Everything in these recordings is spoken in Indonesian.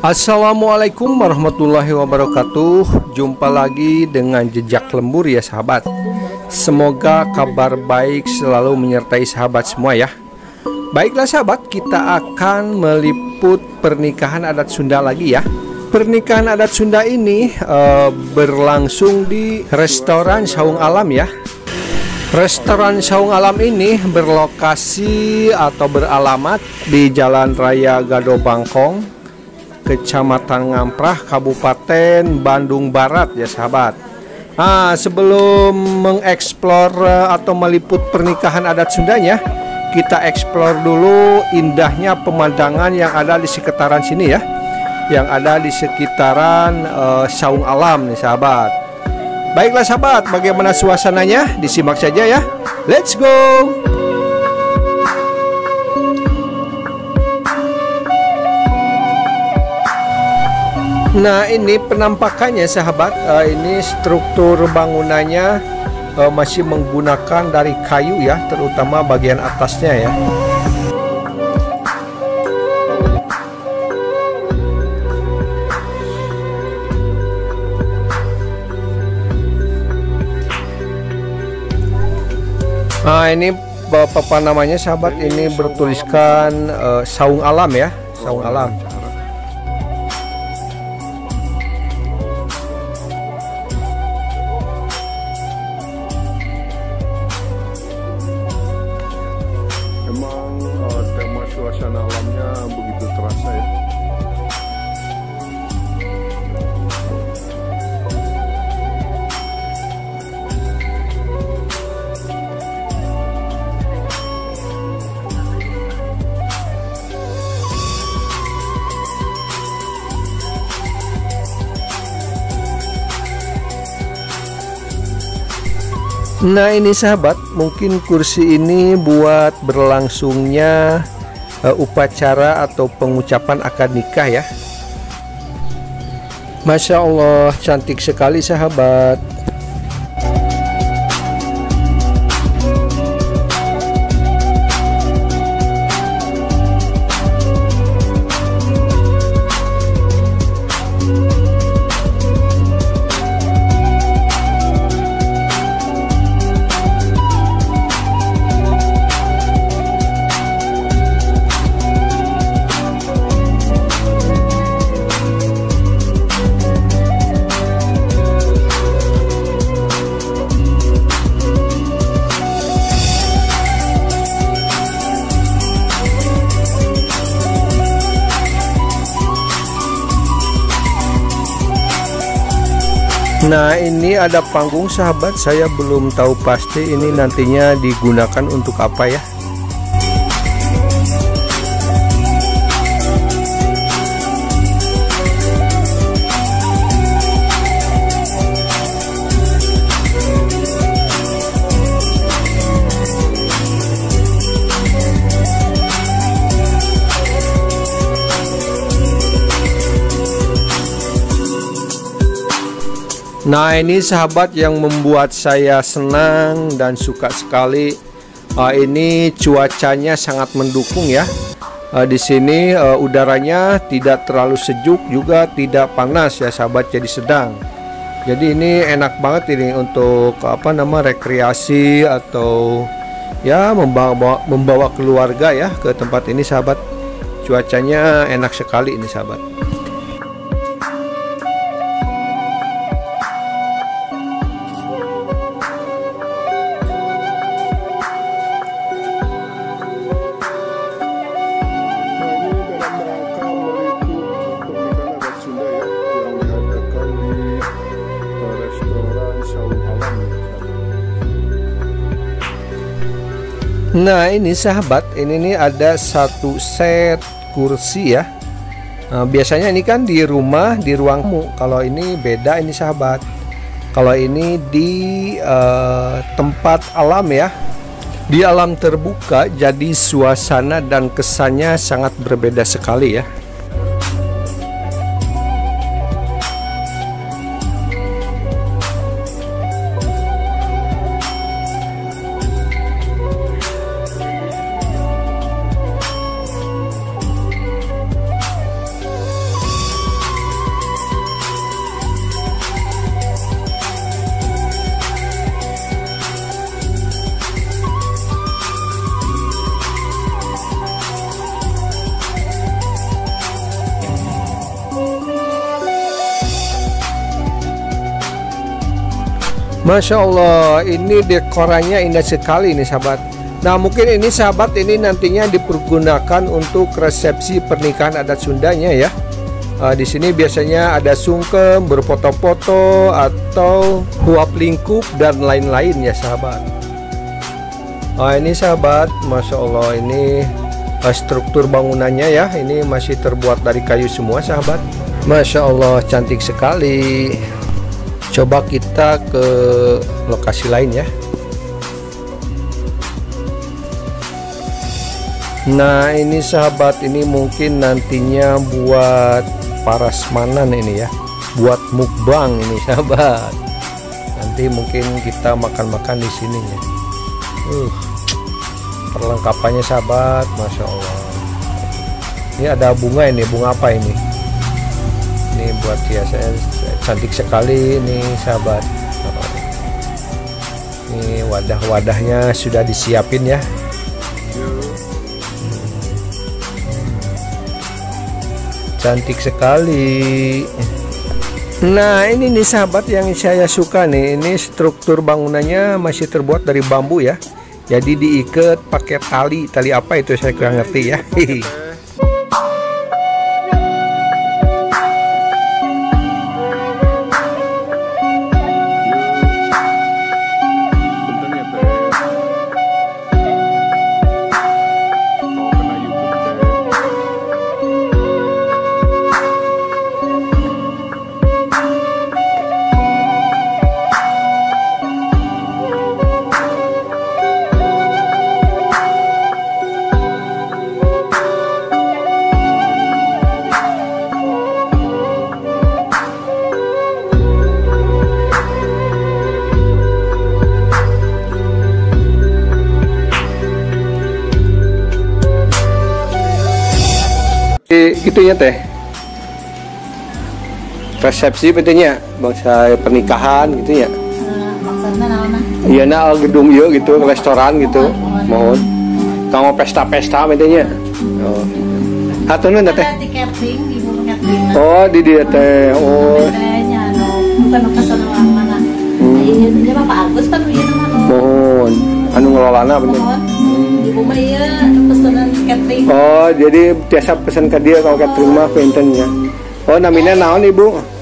Assalamualaikum warahmatullahi wabarakatuh. Jumpa lagi dengan Jejak Lembur ya sahabat. Semoga kabar baik selalu menyertai sahabat semua ya. Baiklah sahabat, kita akan meliput pernikahan adat Sunda lagi ya. Pernikahan adat Sunda ini berlangsung di restoran Saung Alam ya. Restoran Saung Alam ini berlokasi atau beralamat di Jalan Raya Gado Bangkong, Kecamatan Ngamprah, Kabupaten Bandung Barat ya sahabat. Sebelum mengeksplor atau meliput pernikahan adat Sundanya, kita eksplor dulu indahnya pemandangan yang ada di sekitaran sini ya, yang ada di sekitaran Saung Alam nih sahabat. Baiklah sahabat, bagaimana suasananya? Disimak saja ya. Let's go. Nah, ini penampakannya sahabat. Ini struktur bangunannya masih menggunakan dari kayu ya, terutama bagian atasnya ya. Ini apa namanya sahabat, ini bertuliskan Saung Alam ya, Saung Alam. Tema suasana alamnya begitu terasa ya. Nah ini sahabat, mungkin kursi ini buat berlangsungnya upacara atau pengucapan akad nikah ya. Masya Allah, cantik sekali sahabat. Nah ini ada panggung sahabat, saya belum tahu pasti ini nantinya digunakan untuk apa ya. Nah ini sahabat yang membuat saya senang dan suka sekali. Ini cuacanya sangat mendukung ya. Di sini udaranya tidak terlalu sejuk juga tidak panas ya sahabat, jadi sedang. Jadi ini enak banget ini untuk rekreasi atau ya membawa keluarga ya ke tempat ini sahabat. Cuacanya enak sekali ini sahabat. Nah ini sahabat, ini nih ada satu set kursi ya. Biasanya ini kan di rumah, di ruangmu. Kalau ini beda ini sahabat. Kalau ini di tempat alam ya. Di alam terbuka, jadi suasana dan kesannya sangat berbeda sekali ya. Masya Allah, ini dekorannya indah sekali nih sahabat. Nah mungkin ini sahabat, ini nantinya dipergunakan untuk resepsi pernikahan adat Sundanya ya. Di sini biasanya ada sungkem, berfoto-foto atau huap lingkup dan lain-lain ya sahabat. Ini sahabat, Masya Allah, ini struktur bangunannya ya. Ini masih terbuat dari kayu semua sahabat. Masya Allah, cantik sekali. Coba kita ke lokasi lain ya. Nah ini sahabat, ini mungkin nantinya buat parasmanan ini ya, buat mukbang ini sahabat. Nanti mungkin kita makan-makan di sini ya. Perlengkapannya sahabat, Masya Allah. Ini ada bunga, ini bunga apa ini? Ini buat hiasan, cantik sekali ini sahabat. Ini wadah-wadahnya sudah disiapin ya. Cantik sekali. Nah ini nih sahabat yang saya suka nih. Ini struktur bangunannya masih terbuat dari bambu ya. Jadi diikat pakai tali apa itu saya kurang ngerti ya. Gitu ya teh, resepsi betulnya bangsa pernikahan gitu ya. Maksudnya naon? Iya nah gedung ya gitu, restoran gitu. Mohon kamu pesta-pesta betulnya. Oh. Hatunun teh. Di catering, ibu catering. Oh di dia teh. Oh. Bukan kesana orang mana. Ini Bapak Agus kan ieu nama. Mohon anu ngelolana bener. Ibu mah ieu pesanan catering. Oh, jadi biasa pesan ke dia kalau catering mah pentennya. Oh, namanya naon Ibu?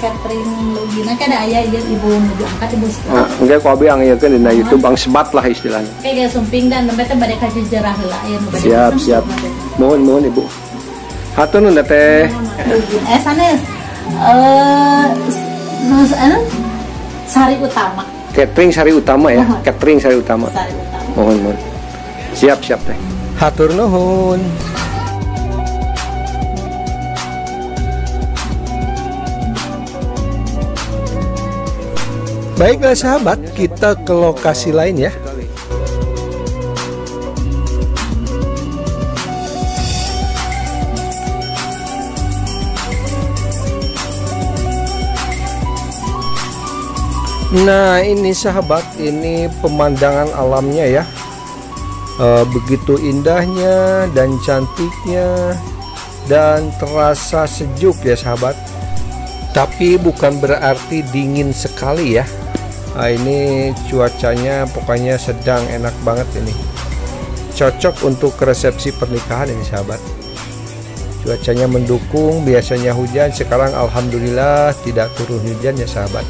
Catering Lugina kan aya ieu ibu nuju angkat ibu. Enggak kok abi angeukeun dina YouTube Bang Sebat lah istilahnya. Kayak sumping dan nembe teh bade ka jejerah heula aya nu bade. Siap. Mohon Ibu. Hatur nuhun teh. Sanes. Sari Utama. Catering Sari Utama ya. Catering Sari Utama. Sari Utama. Mohon. Siap teh. Hatur nuhun. Baiklah sahabat, kita ke lokasi lain ya. Nah ini sahabat, ini pemandangan alamnya ya. Begitu indahnya dan cantiknya dan terasa sejuk ya sahabat. Tapi bukan berarti dingin sekali ya. Ini cuacanya pokoknya sedang enak banget ini. Cocok untuk resepsi pernikahan ini sahabat. Cuacanya mendukung, biasanya hujan, sekarang alhamdulillah tidak turun hujan ya sahabat.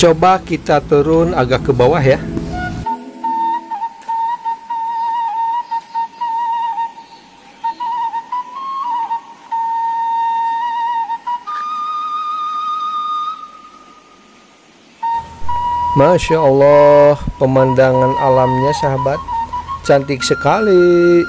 Coba kita turun agak ke bawah ya. Masya Allah, pemandangan alamnya sahabat cantik sekali.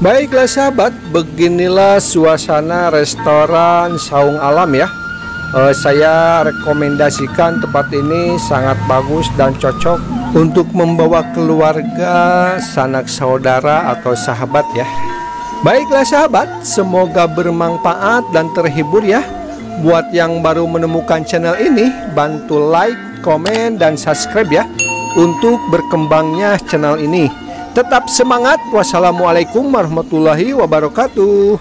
Baiklah sahabat, beginilah suasana restoran Saung Alam ya. Saya rekomendasikan tempat ini sangat bagus dan cocok untuk membawa keluarga, sanak saudara atau sahabat ya. Baiklah sahabat, semoga bermanfaat dan terhibur ya. Buat yang baru menemukan channel ini, bantu like, komen, dan subscribe ya untuk berkembangnya channel ini. Tetap semangat. Wassalamualaikum warahmatullahi wabarakatuh.